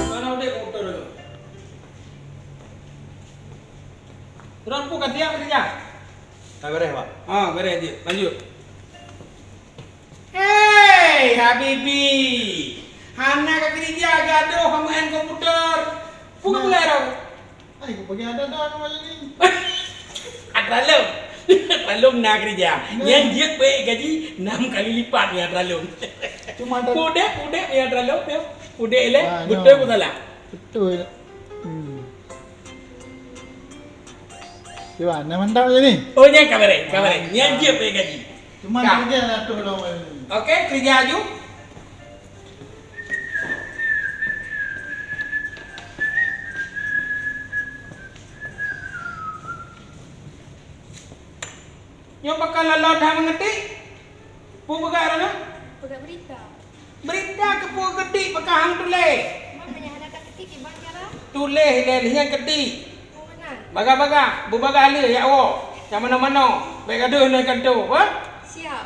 Mana udah komputer itu? Rampu ganti apa kerja? beres Pak. Ah, beres dia. Lanjut. Hey, Habibi. Hana ke kerja gaduh main komputer. Bukan belakang. Ay, kung pag ada doon naman yun Atralum. Atralum nak kerja. Yang dia pe gaji 6 kali lipat ni Atralum. Cuma ada Pude ni Atralum ya. Pude le, Ah, no. betul pun salah. betul. Diba, namantap je ni. Oh, yang kamera. Yang dia pe gaji. Cuma Kak. kerja lah tu dong ni. Okey, kerja aju. Yang bakal lalu dah mengerti? Pu begar mana? Pegang berita. Berita ke pu gede bekahang tulis. Makanya ada kat ketik di bang cara. Tulis le yang gede. Pemenang. Baga-baga, bu baga le ya awak. Yang mana-mana. Baik ada nak kantor, apa? Siap.